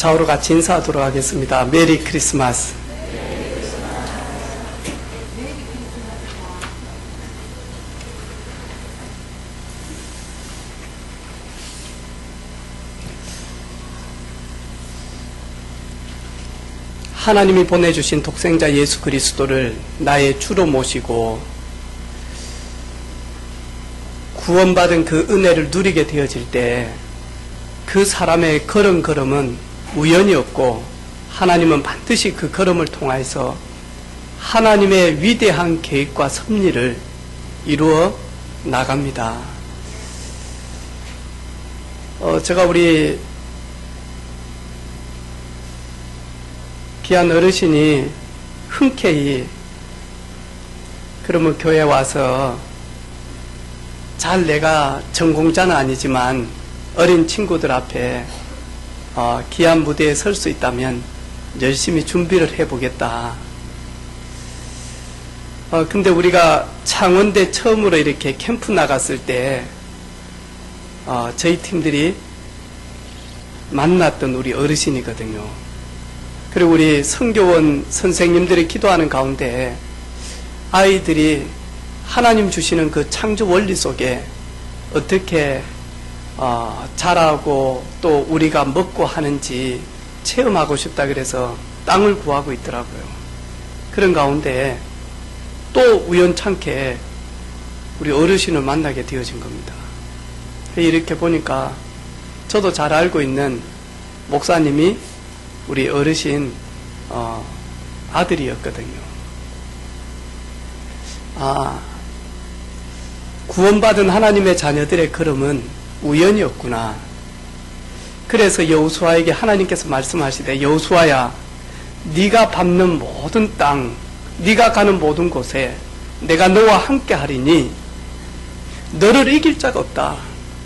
좌우로 같이 인사하도록 하겠습니다. 메리 크리스마스. 하나님이 보내주신 독생자 예수 그리스도를 나의 주로 모시고 구원받은 그 은혜를 누리게 되어질 때 그 사람의 걸음은 우연이 없고 하나님은 반드시 그 걸음을 통해서 하나님의 위대한 계획과 섭리를 이루어 나갑니다. 제가 우리 귀한 어르신이 흔쾌히 그러면 교회 와서 잘 내가 전공자는 아니지만 어린 친구들 앞에 귀한 무대에 설 수 있다면 열심히 준비를 해보겠다. 근데 우리가 창원대 처음으로 이렇게 캠프 나갔을 때 저희 팀들이 만났던 우리 어르신이거든요. 그리고 우리 선교원 선생님들이 기도하는 가운데 아이들이 하나님 주시는 그 창조 원리 속에 어떻게 자라고 또 우리가 먹고 하는지 체험하고 싶다 그래서 땅을 구하고 있더라고요. 그런 가운데 또 우연찮게 우리 어르신을 만나게 되어진 겁니다. 이렇게 보니까 저도 잘 알고 있는 목사님이 우리 어르신 아들이었거든요. 구원받은 하나님의 자녀들의 걸음은 우연이었구나. 그래서 여호수아에게 하나님께서 말씀하시되 여호수아야 네가 밟는 모든 땅 네가 가는 모든 곳에 내가 너와 함께 하리니 너를 이길 자가 없다.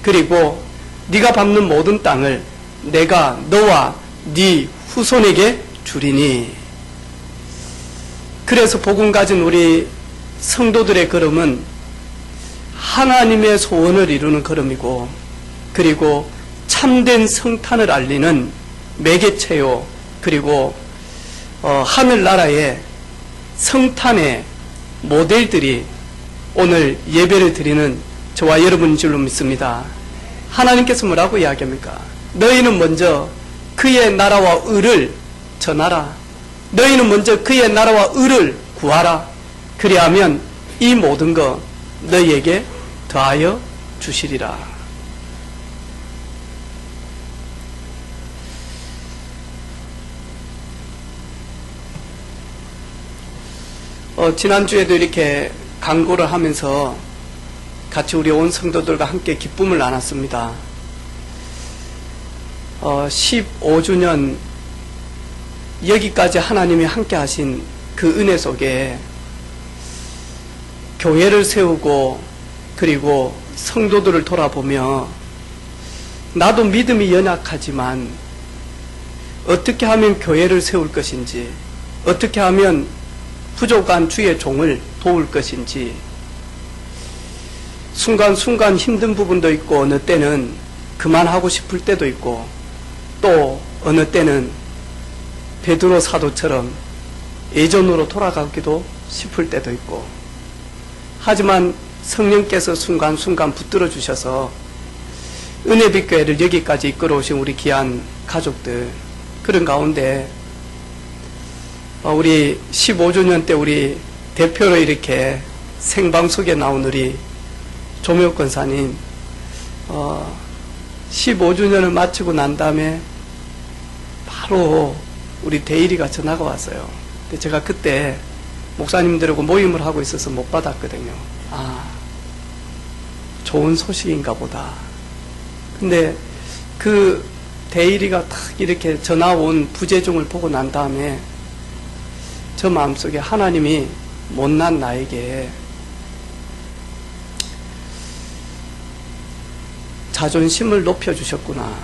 그리고 네가 밟는 모든 땅을 내가 너와 네 후손에게 주리니. 그래서 복음 가진 우리 성도들의 걸음은 하나님의 소원을 이루는 걸음이고 그리고 참된 성탄을 알리는 매개체요. 그리고 하늘나라의 성탄의 모델들이 오늘 예배를 드리는 저와 여러분인 줄로 믿습니다. 하나님께서 뭐라고 이야기합니까? 너희는 먼저 그의 나라와 의를 전하라. 너희는 먼저 그의 나라와 의를 구하라. 그리하면 이 모든 거 너희에게 더하여 주시리라. 지난주에도 이렇게 강구를 하면서 같이 우리 온 성도들과 함께 기쁨을 나눴습니다. 15주년 여기까지 하나님이 함께 하신 그 은혜 속에 교회를 세우고 그리고 성도들을 돌아보며 나도 믿음이 연약하지만 어떻게 하면 교회를 세울 것인지 어떻게 하면 부족한 주의 종을 도울 것인지 순간순간 힘든 부분도 있고 어느 때는 그만하고 싶을 때도 있고 또 어느 때는 베드로 사도처럼 예전으로 돌아가기도 싶을 때도 있고 하지만 성령께서 순간순간 붙들어 주셔서 은혜빛교회를 여기까지 이끌어 오신 우리 귀한 가족들 그런 가운데 우리 15주년 때 우리 대표로 이렇게 생방송에 나온 우리 조묘 권사님 15주년을 마치고 난 다음에 바로 우리 대일이가 전화가 왔어요. 근데 제가 그때 목사님들하고 모임을 하고 있어서 못 받았거든요. 좋은 소식인가 보다. 근데 그 대일이가 딱 이렇게 전화 온 부재중을 보고 난 다음에 저 마음속에 하나님이 못난 나에게 자존심을 높여주셨구나.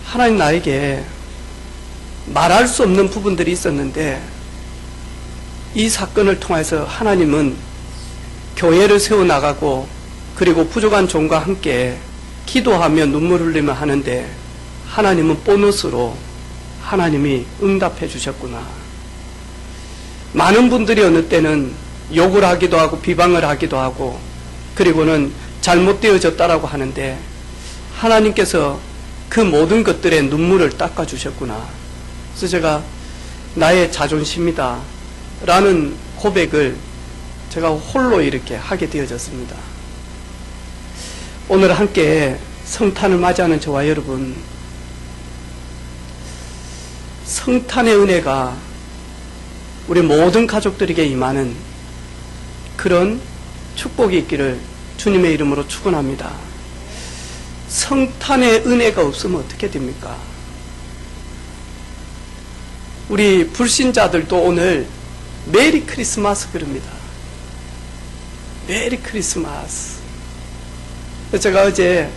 하나님 나에게 말할 수 없는 부분들이 있었는데 이 사건을 통해서 하나님은 교회를 세워나가고 그리고 부족한 종과 함께 기도하며 눈물 흘리며 하는데 하나님은 보너스로 하나님이 응답해 주셨구나. 많은 분들이 어느 때는 욕을 하기도 하고 비방을 하기도 하고 그리고는 잘못되어졌다라고 하는데 하나님께서 그 모든 것들의 눈물을 닦아주셨구나. 그래서 제가 나의 자존심이다 라는 고백을 제가 홀로 이렇게 하게 되어졌습니다. 오늘 함께 성탄을 맞이하는 저와 여러분, 성탄의 은혜가 우리 모든 가족들에게 임하는 그런 축복이 있기를 주님의 이름으로 축원합니다. 성탄의 은혜가 없으면 어떻게 됩니까? 우리 불신자들도 오늘 메리 크리스마스 그럽니다. 메리 크리스마스. 제가 어제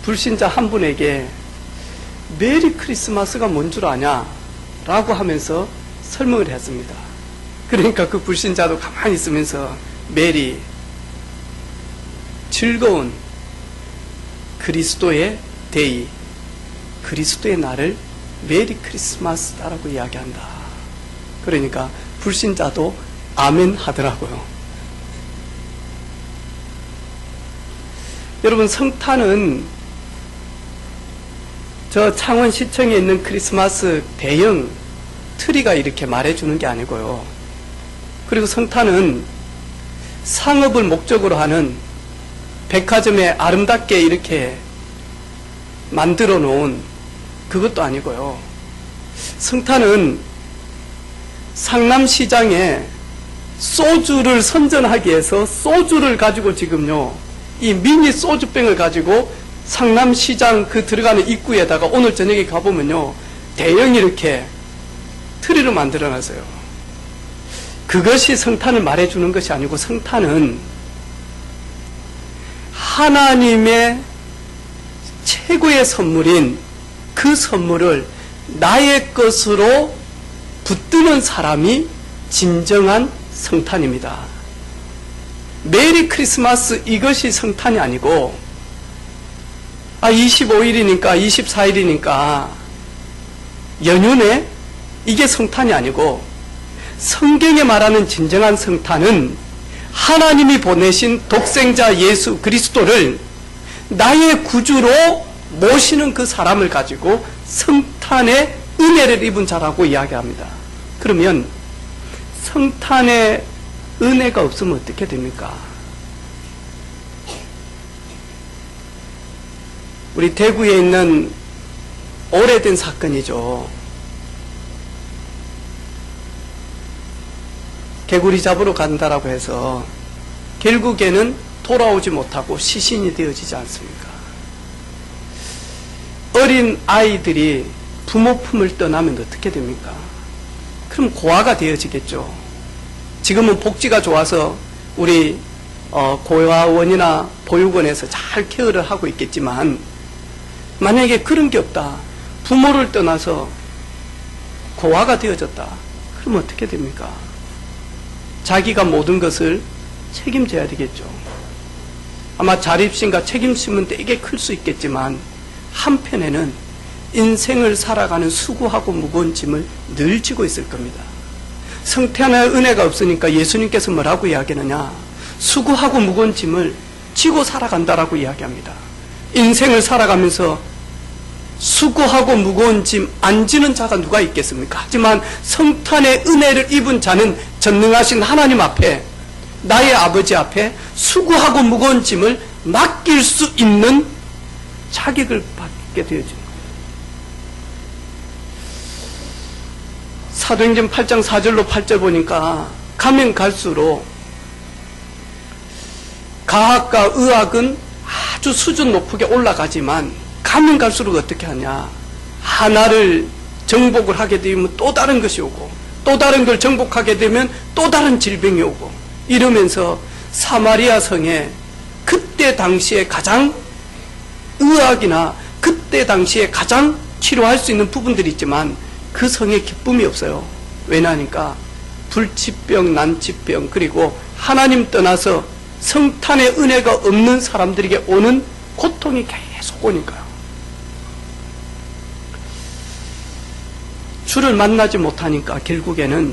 불신자 한 분에게 메리 크리스마스가 뭔 줄 아냐? 라고 하면서 설명을 했습니다. 그러니까 그 불신자도 가만히 있으면서 메리, 즐거운 그리스도의 데이, 그리스도의 날을 메리 크리스마스다라고 이야기한다. 그러니까 불신자도 아멘 하더라고요. 여러분, 성탄은 저 창원시청에 있는 크리스마스 대형 트리가 이렇게 말해주는 게 아니고요. 그리고 성탄은 상업을 목적으로 하는 백화점에 아름답게 이렇게 만들어 놓은 그것도 아니고요. 성탄은 상남시장에 소주를 선전하기 위해서 소주를 가지고 지금요, 이 미니 소주병을 가지고 상남시장 그 들어가는 입구에다가 오늘 저녁에 가보면요, 대형 이렇게 트리를 만들어 놨어요. 그것이 성탄을 말해주는 것이 아니고, 성탄은 하나님의 최고의 선물인 그 선물을 나의 것으로 붙드는 사람이 진정한 성탄입니다. 메리 크리스마스 이것이 성탄이 아니고 25일이니까 24일이니까 연휴네? 이게 성탄이 아니고, 성경에 말하는 진정한 성탄은 하나님이 보내신 독생자 예수 그리스도를 나의 구주로 모시는 그 사람을 가지고 성탄의 은혜를 입은 자라고 이야기합니다. 그러면 성탄의 은혜가 없으면 어떻게 됩니까? 우리 대구에 있는 오래된 사건이죠. 개구리 잡으러 간다라고 해서 결국에는 돌아오지 못하고 시신이 되어지지 않습니까? 어린 아이들이 부모 품을 떠나면 어떻게 됩니까? 그럼 고아가 되어지겠죠. 지금은 복지가 좋아서 우리 고아원이나 보육원에서 잘 케어를 하고 있겠지만, 만약에 그런 게 없다, 부모를 떠나서 고아가 되어졌다, 그럼 어떻게 됩니까? 자기가 모든 것을 책임져야 되겠죠. 아마 자립심과 책임심은 되게 클 수 있겠지만, 한편에는 인생을 살아가는 수고하고 무거운 짐을 늘 지고 있을 겁니다. 성탄의 은혜가 없으니까 예수님께서 뭐라고 이야기하느냐? 수고하고 무거운 짐을 지고 살아간다라고 이야기합니다. 인생을 살아가면서 수고하고 무거운 짐 안 지는 자가 누가 있겠습니까? 하지만 성탄의 은혜를 입은 자는 전능하신 하나님 앞에, 나의 아버지 앞에 수고하고 무거운 짐을 맡길 수 있는 자격을 받게 되어집니다. 사도행전 8장 4절로 8절 보니까 가면 갈수록 과학과 의학은 아주 수준 높게 올라가지만 가면 갈수록 어떻게 하냐? 하나를 정복을 하게 되면 또 다른 것이 오고, 또 다른 걸 정복하게 되면 또 다른 질병이 오고, 이러면서 사마리아 성에 그때 당시에 가장 의학이나 그때 당시에 가장 치료할 수 있는 부분들이 있지만 그 성에 기쁨이 없어요. 왜냐하니까 불치병, 난치병, 그리고 하나님 떠나서 성탄의 은혜가 없는 사람들에게 오는 고통이 계속 오니까요. 주를 만나지 못하니까 결국에는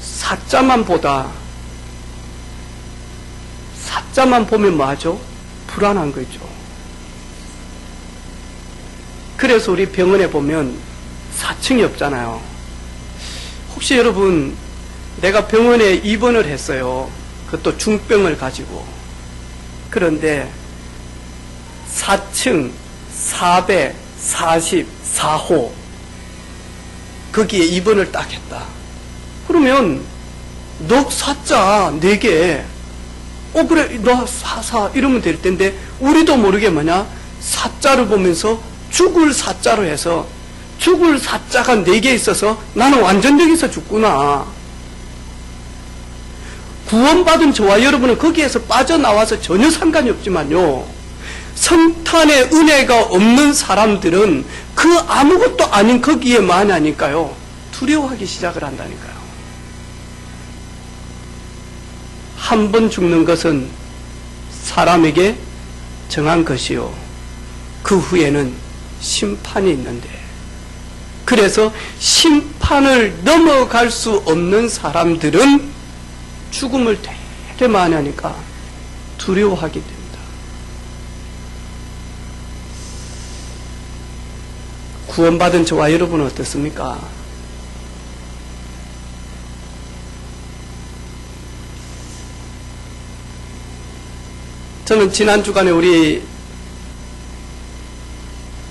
사자만 보면 뭐하죠? 불안한 거죠. 그래서 우리 병원에 보면 4층이 없잖아요. 혹시 여러분, 내가 병원에 입원을 했어요. 그것도 중병을 가지고. 그런데 4층 444호 거기에 입원을 딱 했다. 그러면 너 사자 4개 그래 너 사사 이러면 될 텐데, 우리도 모르게 사자를 보면서 죽을 사자로 해서 죽을 사자가 4개 있어서 나는 완전 여기서 죽구나. 구원받은 저와 여러분은 거기에서 빠져나와서 전혀 상관이 없지만요, 성탄의 은혜가 없는 사람들은 그 아무것도 아닌 거기에 만하니까요 두려워하기 시작을 한다니까요. 한 번 죽는 것은 사람에게 정한 것이요, 그 후에는 심판이 있는데, 그래서 심판을 넘어갈 수 없는 사람들은 죽음을 되게 많이 하니까 두려워하게 됩니다. 구원받은 저와 여러분은 어떻습니까? 저는 지난 주간에 우리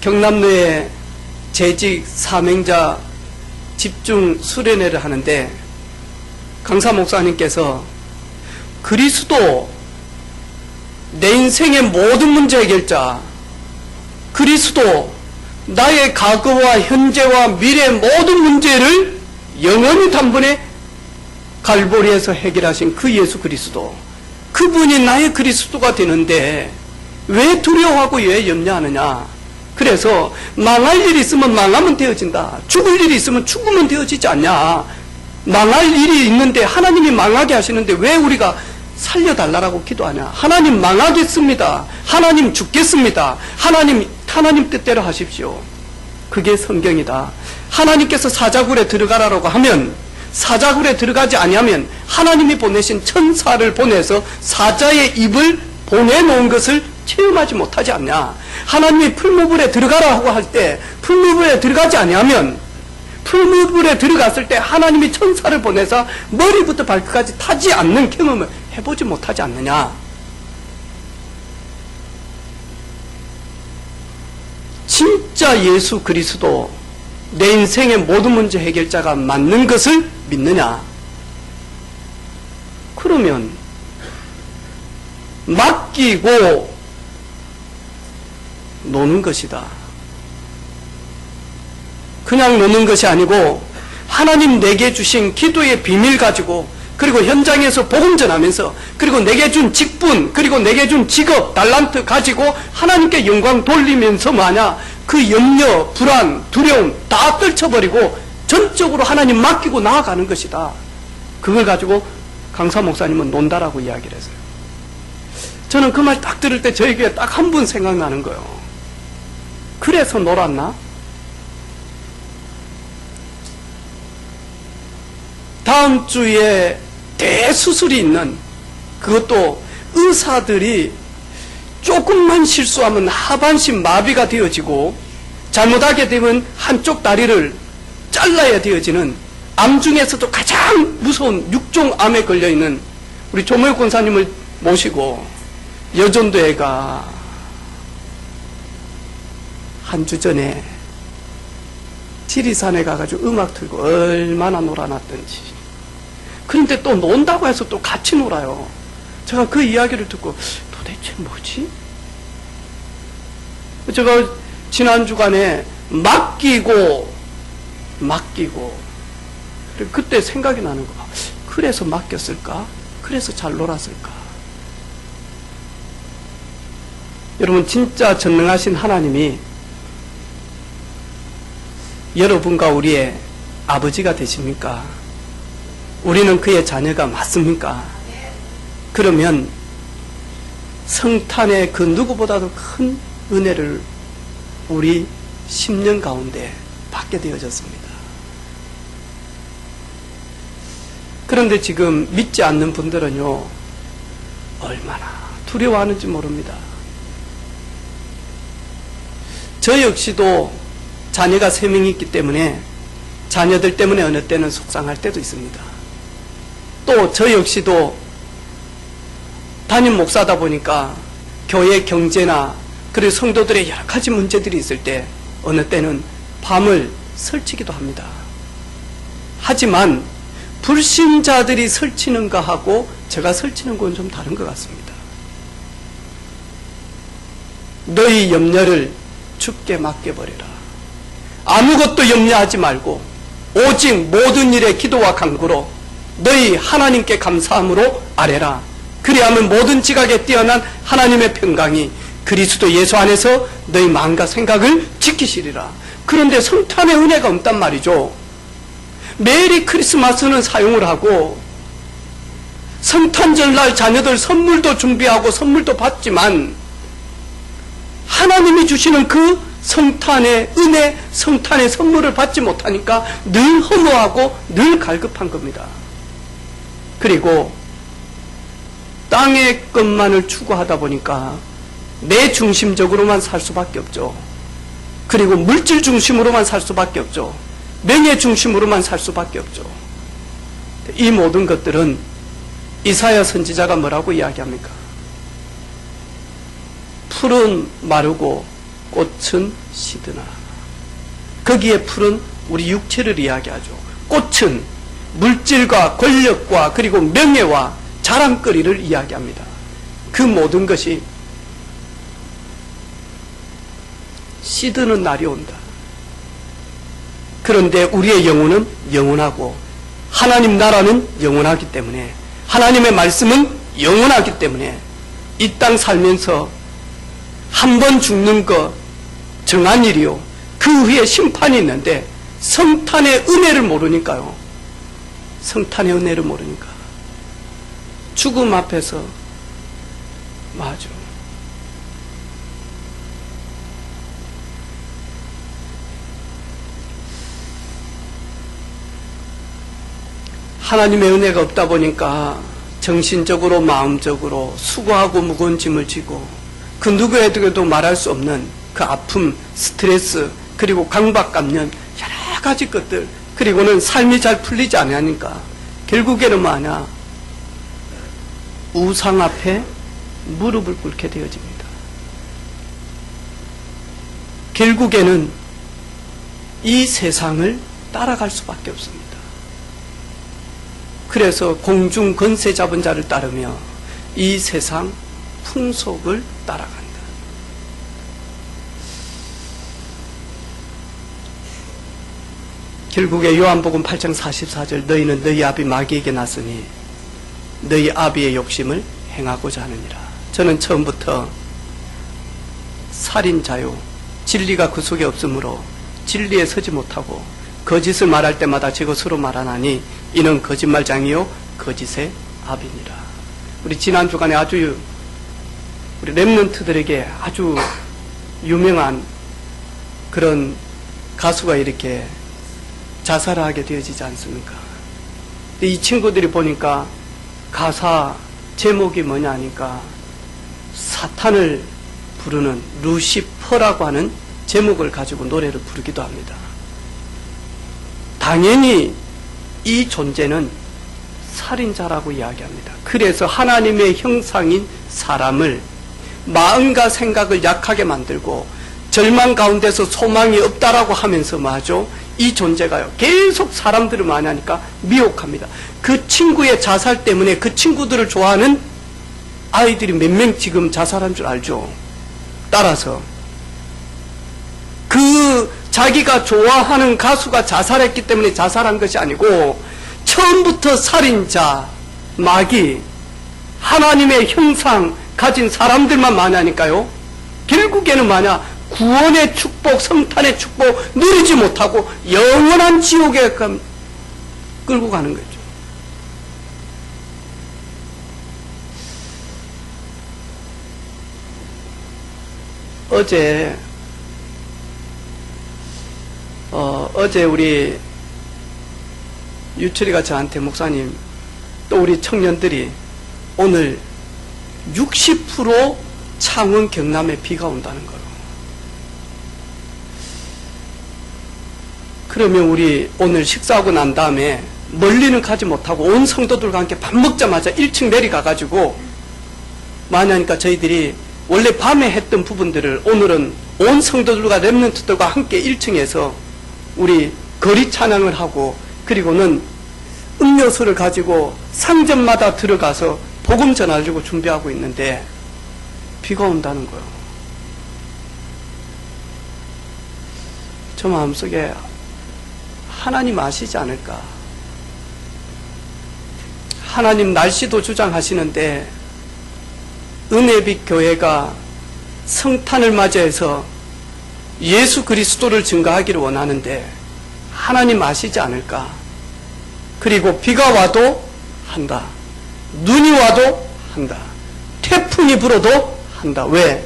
경남로에 재직 사명자 집중 수련회를 하는데, 강사 목사님께서 그리스도, 내 인생의 모든 문제 해결자, 그리스도, 나의 과거와 현재와 미래의 모든 문제를 영원히 단번에 갈보리에서 해결하신 그 예수 그리스도, 그분이 나의 그리스도가 되는데 왜 두려워하고 왜 염려하느냐. 그래서 망할 일이 있으면 망하면 되어진다, 죽을 일이 있으면 죽으면 되어지지 않냐. 망할 일이 있는데 하나님이 망하게 하시는데 왜 우리가 살려달라고 기도하냐. 하나님 망하겠습니다, 하나님 죽겠습니다, 하나님 뜻대로 하십시오. 그게 성경이다. 하나님께서 사자굴에 들어가라고 하면, 사자굴에 들어가지 아니하면 하나님이 보내신 천사를 보내서 사자의 입을 보내놓은 것을 체험하지 못하지 않냐. 하나님이 풀무불에 들어가라고 할 때 풀무불에 들어가지 아니하면, 풀무불에 들어갔을 때 하나님이 천사를 보내서 머리부터 발끝까지 타지 않는 경험을 해보지 못하지 않느냐. 진짜 예수 그리스도, 내 인생의 모든 문제 해결자가 맞는 것을 믿느냐. 그러면 맡기고 노는 것이다. 그냥 노는 것이 아니고 하나님 내게 주신 기도의 비밀 가지고, 그리고 현장에서 복음 전하면서, 그리고 내게 준 직분, 그리고 내게 준 직업, 달란트 가지고 하나님께 영광 돌리면서 그 염려, 불안, 두려움 다 떨쳐버리고 전적으로 하나님 맡기고 나아가는 것이다. 그걸 가지고 강사 목사님은 논다라고 이야기를 했어요. 저는 그 말 딱 들을 때 저에게 딱 한 분 생각나는 거예요. 그래서 놀았나? 다음 주에 대수술이 있는, 그것도 의사들이 조금만 실수하면 하반신 마비가 되어지고 잘못하게 되면 한쪽 다리를 잘라야 되어지는 암 중에서도 가장 무서운 6종 암에 걸려있는 우리 조모혁 권사님을 모시고 여전도에 가 한 주 전에 지리산에 가가지고 음악 틀고 얼마나 놀아놨던지. 그런데 또 논다고 해서 또 같이 놀아요. 제가 그 이야기를 듣고 도대체 뭐지? 제가 지난 주간에 맡기고 그때 생각이 나는 거야. 그래서 맡겼을까? 그래서 잘 놀았을까? 여러분, 진짜 전능하신 하나님이 여러분과 우리의 아버지가 되십니까? 우리는 그의 자녀가 맞습니까? 그러면 성탄의 그 누구보다도 큰 은혜를 우리 10년 가운데 받게 되어졌습니다. 그런데 지금 믿지 않는 분들은요, 얼마나 두려워하는지 모릅니다. 저 역시도 자녀가 3명이 있기 때문에 자녀들 때문에 어느 때는 속상할 때도 있습니다. 또 저 역시도 담임 목사다 보니까 교회 경제나 그리고 성도들의 여러 가지 문제들이 있을 때 어느 때는 밤을 설치기도 합니다. 하지만 불신자들이 설치는 거하고 제가 설치는 건 좀 다른 것 같습니다. 너희 염려를 주께 맡겨버려라. 아무것도 염려하지 말고 오직 모든 일에 기도와 간구로 너희 하나님께 감사함으로 아뢰라. 그리하면 모든 지각에 뛰어난 하나님의 평강이 그리스도 예수 안에서 너희 마음과 생각을 지키시리라. 그런데 성탄의 은혜가 없단 말이죠. 메리 크리스마스는 사용을 하고 성탄절날 자녀들 선물도 준비하고 선물도 받지만 하나님이 주시는 그 성탄의 은혜, 성탄의 선물을 받지 못하니까 늘 허무하고 늘 갈급한 겁니다. 그리고 땅의 것만을 추구하다 보니까 내 중심적으로만 살 수밖에 없죠. 그리고 물질 중심으로만 살 수밖에 없죠. 명예 중심으로만 살 수밖에 없죠. 이 모든 것들은 이사야 선지자가 뭐라고 이야기합니까? 풀은 마르고 꽃은 시드나. 거기에 풀은 우리 육체를 이야기하죠. 꽃은 물질과 권력과 그리고 명예와 자랑거리를 이야기합니다. 그 모든 것이 시드는 날이 온다. 그런데 우리의 영혼은 영원하고 하나님 나라는 영원하기 때문에 하나님의 말씀은 영원하기 때문에 이 땅 살면서 한 번 죽는 거 정한 일이요. 그 후에 심판이 있는데 성탄의 은혜를 모르니까요. 성탄의 은혜를 모르니까 죽음 앞에서 맞아. 하나님의 은혜가 없다 보니까 정신적으로 마음적으로 수고하고 무거운 짐을 지고 그 누구에게도 말할 수 없는 그 아픔, 스트레스, 그리고 강박감염 여러 가지 것들, 그리고는 삶이 잘 풀리지 않으니까 결국에는 뭐하냐, 우상 앞에 무릎을 꿇게 되어집니다. 결국에는 이 세상을 따라갈 수밖에 없습니다. 그래서 공중 권세 잡은 자를 따르며 이 세상 풍속을 따라간다. 결국에 요한복음 8장 44절 너희는 너희 아비 마귀에게 났으니 너희 아비의 욕심을 행하고자 하느니라. 저는 처음부터 살인자요 진리가 그 속에 없으므로 진리에 서지 못하고 거짓을 말할 때마다 제 것으로 말하나니 이는 거짓말장이요 거짓의 아비니라. 우리 지난 주간에 아주 우리 랩런트들에게 아주 유명한 그런 가수가 이렇게 자살을 하게 되어지지 않습니까? 근데 이 친구들이 보니까 가사 제목이 뭐냐 하니까 사탄을 부르는 루시퍼라고 하는 제목을 가지고 노래를 부르기도 합니다. 당연히 이 존재는 살인자라고 이야기합니다. 그래서 하나님의 형상인 사람을 마음과 생각을 약하게 만들고 절망 가운데서 소망이 없다라고 하면서 뭐하죠? 이 존재가요 계속 사람들을 많이 하니까 미혹합니다. 그 친구의 자살 때문에 그 친구들을 좋아하는 아이들이 몇 명 지금 자살한 줄 알죠? 따라서 그 자기가 좋아하는 가수가 자살했기 때문에 자살한 것이 아니고 처음부터 살인자, 마귀, 하나님의 형상 가진 사람들만 많이 하니까요. 결국에는 뭐냐? 구원의 축복, 성탄의 축복 누리지 못하고 영원한 지옥에 끌고 가는 거죠. 어제 우리 유철이가 저한테 목사님 또 우리 청년들이 오늘 60% 창원 경남에 비가 온다는 거로. 그러면 우리 오늘 식사하고 난 다음에 멀리는 가지 못하고 온 성도들과 함께 밥 먹자마자 1층 내려가가지고 만약이니까 저희들이 원래 밤에 했던 부분들을 오늘은 온 성도들과 렘넌트들과 함께 1층에서 우리 거리 찬양을 하고 그리고는 음료수를 가지고 상점마다 들어가서 복음 전하려고 준비하고 있는데 비가 온다는 거예요. 저 마음속에 하나님 아시지 않을까? 하나님 날씨도 주장하시는데 은혜빛 교회가 성탄을 맞이해서 예수 그리스도를 증거하기를 원하는데 하나님 아시지 않을까? 그리고 비가 와도 한다. 눈이 와도 한다. 태풍이 불어도 한다. 왜?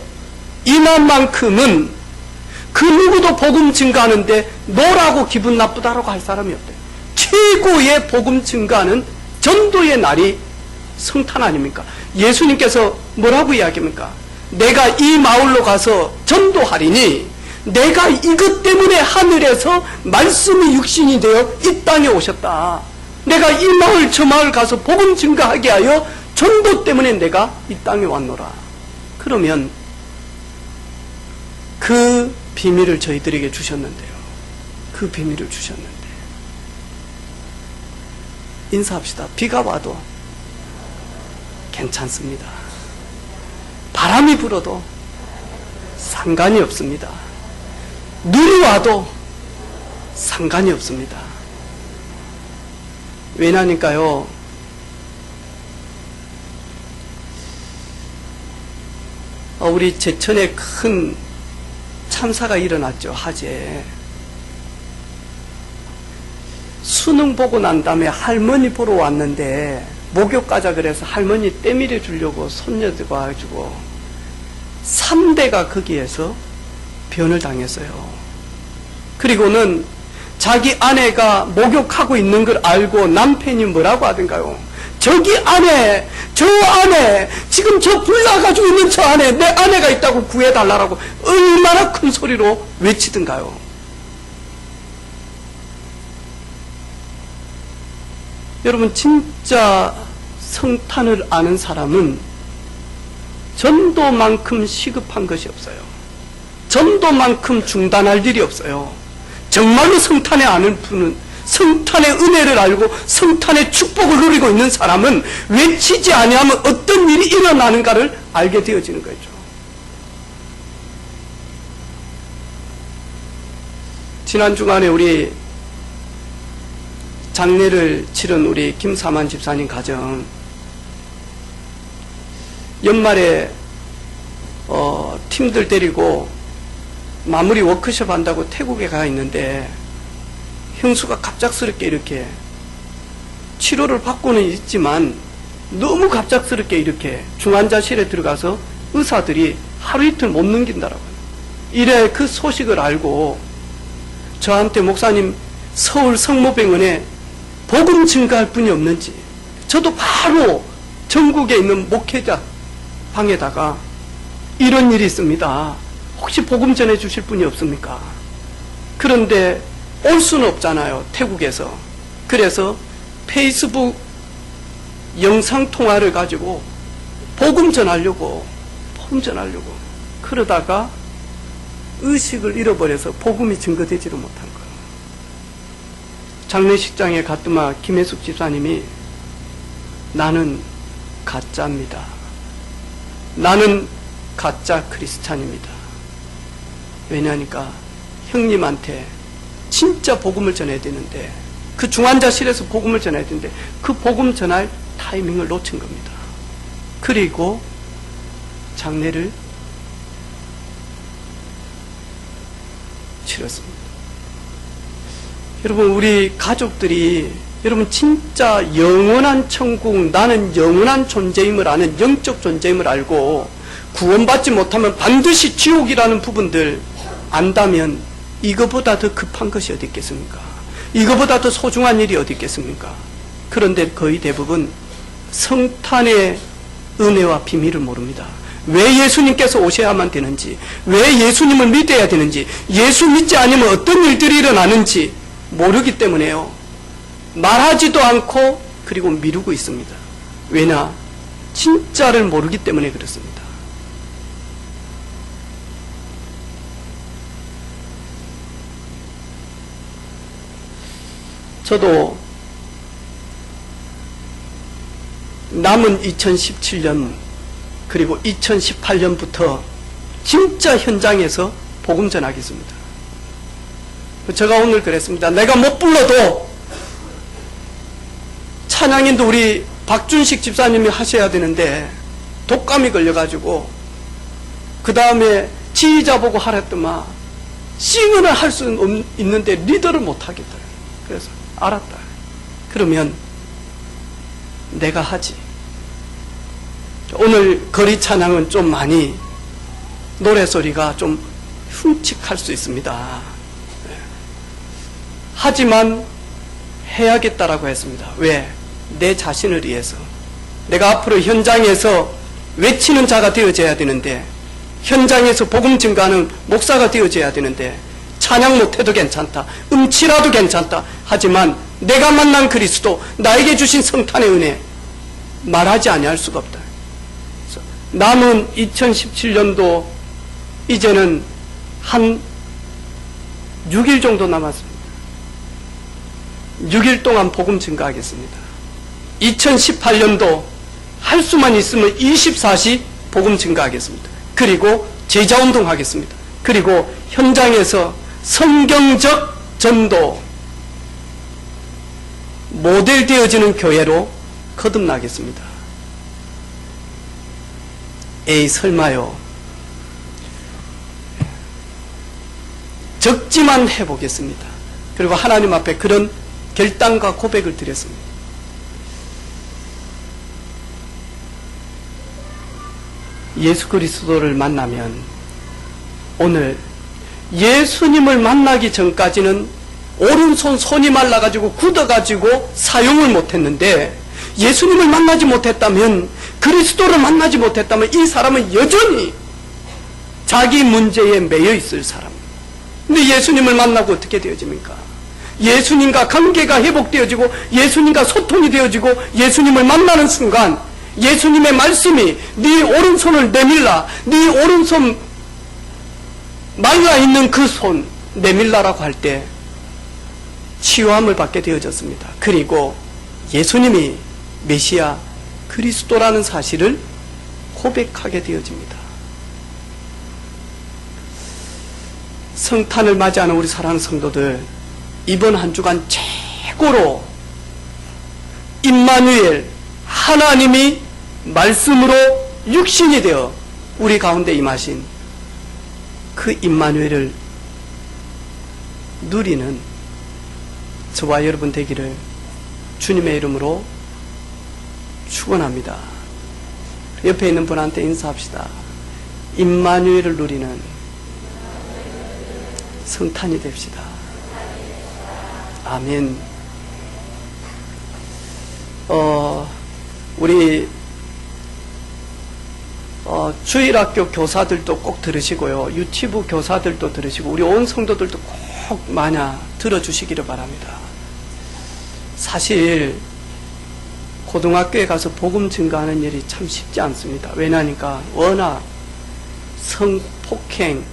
이날만큼은 그 누구도 복음 증거하는데 너라고 기분 나쁘다라고 할 사람이 없대요. 최고의 복음 증거하는 전도의 날이 성탄 아닙니까? 예수님께서 뭐라고 이야기합니까? 내가 이 마을로 가서 전도하리니 내가 이것 때문에 하늘에서 말씀이 육신이 되어 이 땅에 오셨다. 내가 이 마을 저 마을 가서 복음 증거하게 하여 전도 때문에 내가 이 땅에 왔노라. 그러면 그 비밀을 저희들에게 주셨는데요. 그 비밀을 주셨는데 인사합시다. 비가 와도 괜찮습니다. 바람이 불어도 상관이 없습니다. 눈이 와도 상관이 없습니다. 왜냐니까요, 우리 제천에 큰 참사가 일어났죠. 화재. 수능 보고 난 다음에 할머니 보러 왔는데 목욕 가자 그래서 할머니 때밀어 주려고 손녀들과 와가지고 3대가 거기에서 변을 당했어요. 그리고는 자기 아내가 목욕하고 있는 걸 알고 남편이 뭐라고 하던가요? 저기 안에, 저 안에, 지금 저 불 나가지고 있는 저 안에 내 아내가 있다고 구해달라고 얼마나 큰 소리로 외치던가요? 여러분, 진짜 성탄을 아는 사람은 전도만큼 시급한 것이 없어요. 전도만큼 중단할 일이 없어요. 정말로 성탄에 아는 분은, 성탄의 은혜를 알고 성탄의 축복을 누리고 있는 사람은 외치지 아니하면 어떤 일이 일어나는가를 알게 되어지는 거죠. 지난 주간에 우리 장례를 치른 우리 김사만 집사님 가정, 연말에 팀들 데리고 마무리 워크숍 한다고 태국에 가 있는데 형수가 갑작스럽게 이렇게 치료를 받고는 있지만 너무 갑작스럽게 이렇게 중환자실에 들어가서 의사들이 하루 이틀 못 넘긴다라고요. 이래 그 소식을 알고 저한테 목사님 서울 성모병원에 복음 증거할 분이 없는지, 저도 바로 전국에 있는 목회자 방에다가 이런 일이 있습니다. 혹시 복음 전해 주실 분이 없습니까? 그런데 올 수는 없잖아요, 태국에서. 그래서 페이스북 영상통화를 가지고 복음 전하려고 그러다가 의식을 잃어버려서 복음이 증거되지를 못한 거예요. 장례식장에 갔더만 김혜숙 집사님이 나는 가짜입니다. 나는 가짜 크리스찬입니다. 왜냐니까 형님한테 진짜 복음을 전해야 되는데, 그 중환자실에서 복음을 전해야 되는데 그 복음 전할 타이밍을 놓친 겁니다. 그리고 장례를 치렀습니다. 여러분, 우리 가족들이, 여러분 진짜 영원한 천국, 나는 영원한 존재임을 아는 영적 존재임을 알고 구원받지 못하면 반드시 지옥이라는 부분들 안다면 이거보다 더 급한 것이 어디 있겠습니까? 이거보다 더 소중한 일이 어디 있겠습니까? 그런데 거의 대부분 성탄의 은혜와 비밀을 모릅니다. 왜 예수님께서 오셔야만 되는지, 왜 예수님을 믿어야 되는지, 예수 믿지 않으면 어떤 일들이 일어나는지 모르기 때문에요. 말하지도 않고 그리고 미루고 있습니다. 왜냐? 진짜를 모르기 때문에 그렇습니다. 저도 남은 2017년 그리고 2018년부터 진짜 현장에서 복음 전하겠습니다. 제가 오늘 그랬습니다. 내가 못 불러도 찬양인도 우리 박준식 집사님이 하셔야 되는데 독감이 걸려가지고 그 다음에 지휘자 보고 하랬더만 싱어는 할 수는 있는데 리더를 못하겠다. 그래서 알았다. 그러면 내가 하지. 오늘 거리 찬양은 좀 많이 노래소리가 좀 흉측할 수 있습니다. 하지만 해야겠다라고 했습니다. 왜? 내 자신을 위해서. 내가 앞으로 현장에서 외치는 자가 되어져야 되는데, 현장에서 복음 증가하는 목사가 되어져야 되는데, 찬양 못해도 괜찮다, 음치라도 괜찮다. 하지만 내가 만난 그리스도, 나에게 주신 성탄의 은혜 말하지 아니할 수가 없다. 남은 2017년도 이제는 한 6일 정도 남았습니다. 6일 동안 복음 증가하겠습니다. 2018년도 할 수만 있으면 24시 복음 증가하겠습니다. 그리고 제자운동 하겠습니다. 그리고 현장에서 성경적 전도 모델 되어지는 교회로 거듭나겠습니다. 에이 설마요. 적지만 해보겠습니다. 그리고 하나님 앞에 그런 결단과 고백을 드렸습니다. 예수 그리스도를 만나면, 오늘 예수님을 만나기 전까지는 오른손 손이 말라가지고 굳어가지고 사용을 못했는데, 예수님을 만나지 못했다면, 그리스도를 만나지 못했다면 이 사람은 여전히 자기 문제에 매여 있을 사람. 근데 예수님을 만나고 어떻게 되어집니까? 예수님과 관계가 회복되어지고 예수님과 소통이 되어지고 예수님을 만나는 순간 예수님의 말씀이 네 오른손을 내밀라, 네 오른손 말라있는 그 손 내밀라라고 할 때 치유함을 받게 되어졌습니다. 그리고 예수님이 메시아 그리스도라는 사실을 고백하게 되어집니다. 성탄을 맞이하는 우리 사랑하는 성도들, 이번 한 주간 최고로 임마누엘, 하나님이 말씀으로 육신이 되어 우리 가운데 임하신 그 임마누엘을 누리는 저와 여러분 되기를 주님의 이름으로 축원합니다. 옆에 있는 분한테 인사합시다. 임마누엘을 누리는 성탄이 됩시다. 아멘. 우리 주일학교 교사들도 꼭 들으시고요, 유치부 교사들도 들으시고 우리 온 성도들도 꼭 마냥 들어주시기를 바랍니다. 사실 고등학교에 가서 복음 증가하는 일이 참 쉽지 않습니다. 왜냐하니까 워낙 성폭행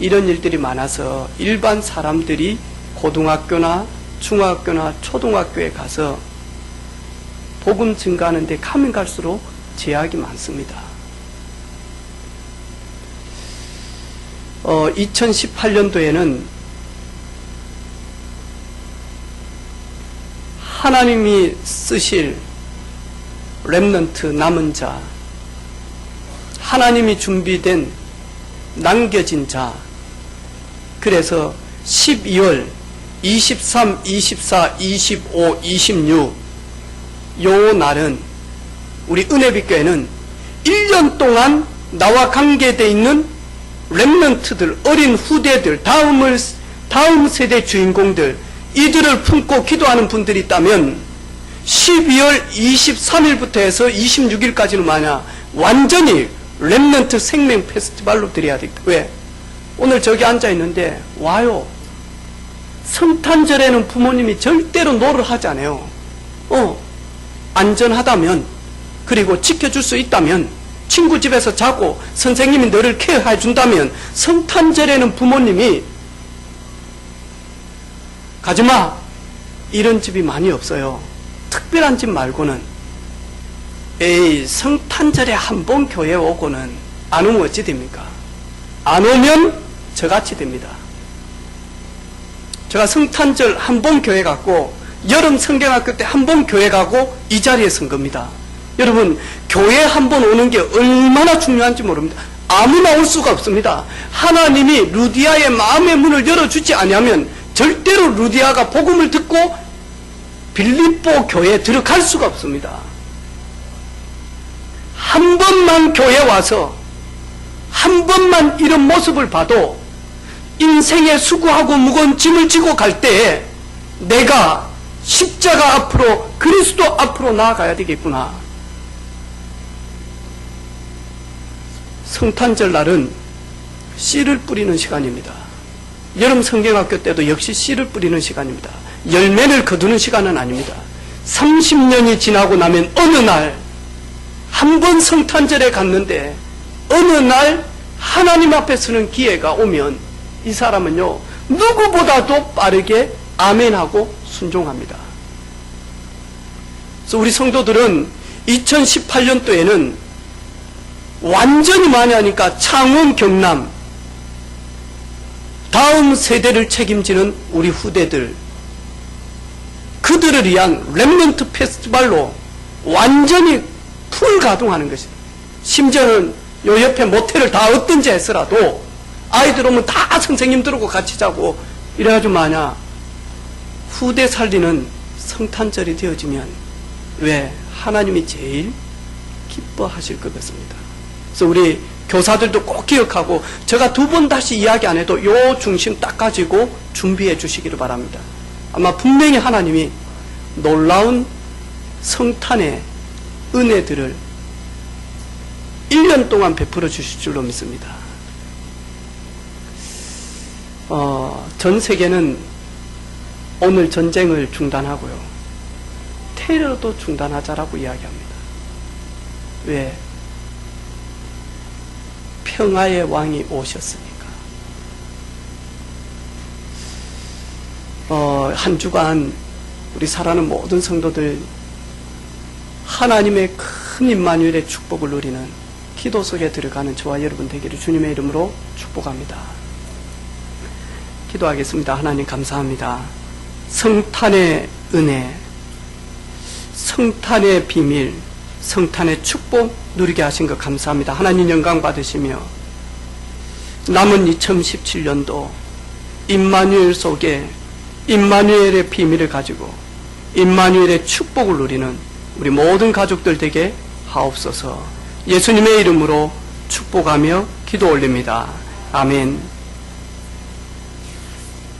이런 일들이 많아서 일반 사람들이 고등학교나 중학교나 초등학교에 가서 복음 증가하는데 가면 갈수록 제약이 많습니다. 2018년도에는 하나님이 쓰실 렘넌트, 남은 자, 하나님이 준비된 남겨진 자, 그래서 12월 23, 24, 25, 26 요 날은 우리 은혜빛교회는 1년 동안 나와 관계되어 있는 렘넌트들, 어린 후대들, 다음 세대 주인공들, 이들을 품고 기도하는 분들이 있다면 12월 23일부터 해서 26일까지는 만약 완전히 렘넌트 생명 페스티벌로 드려야 되겠다. 왜? 오늘 저기 앉아있는데 와요. 성탄절에는 부모님이 절대로 노를 하지 않아요. 안전하다면, 그리고 지켜줄 수 있다면, 친구 집에서 자고 선생님이 너를 케어해 준다면 성탄절에는 부모님이 가지마 이런 집이 많이 없어요. 특별한 집 말고는. 에이, 성탄절에 한 번 교회 오고는 안 오면 어찌 됩니까? 안 오면 저같이 됩니다. 제가 성탄절 한 번 교회 갔고 여름 성경학교 때 한 번 교회 가고 이 자리에 선 겁니다. 여러분, 교회 한 번 오는 게 얼마나 중요한지 모릅니다. 아무나 올 수가 없습니다. 하나님이 루디아의 마음의 문을 열어주지 아니하면 절대로 루디아가 복음을 듣고 빌립보 교회에 들어갈 수가 없습니다. 한 번만 교회 와서 한 번만 이런 모습을 봐도 인생의 수고하고 무거운 짐을 지고 갈 때에 내가 십자가 앞으로, 그리스도 앞으로 나아가야 되겠구나. 성탄절 날은 씨를 뿌리는 시간입니다. 여름 성경학교 때도 역시 씨를 뿌리는 시간입니다. 열매를 거두는 시간은 아닙니다. 30년이 지나고 나면 어느 날 한 번 성탄절에 갔는데 어느 날 하나님 앞에 서는 기회가 오면 이 사람은요, 누구보다도 빠르게 아멘하고 순종합니다. 그래서 우리 성도들은 2018년도에는 완전히 많이 하니까 창원, 경남, 다음 세대를 책임지는 우리 후대들, 그들을 위한 렘넌트 페스티벌로 완전히 풀 가동하는 것입니다. 심지어는 요 옆에 모텔을 다 얻든지 했으라도 아이들 오면 다 선생님들하고 같이 자고 이래가지고 만약 후대 살리는 성탄절이 되어지면 왜? 하나님이 제일 기뻐하실 것 같습니다. 그래서 우리 교사들도 꼭 기억하고, 제가 두 번 다시 이야기 안 해도 요 중심 딱 가지고 준비해 주시기를 바랍니다. 아마 분명히 하나님이 놀라운 성탄의 은혜들을 1년 동안 베풀어 주실 줄로 믿습니다. 전 세계는 오늘 전쟁을 중단하고요, 테러도 중단하자라고 이야기합니다. 왜? 평화의 왕이 오셨으니까. 한 주간 우리 사랑하는 모든 성도들 하나님의 큰 임마누엘의 축복을 누리는 기도 속에 들어가는 저와 여러분 되기를 주님의 이름으로 축복합니다. 기도하겠습니다. 하나님 감사합니다. 성탄의 은혜, 성탄의 비밀, 성탄의 축복 누리게 하신 것 감사합니다. 하나님 영광 받으시며 남은 2017년도 임마누엘 속에 임마누엘의 비밀을 가지고 임마누엘의 축복을 누리는 우리 모든 가족들 되게 하옵소서. 예수님의 이름으로 축복하며 기도 올립니다. 아멘.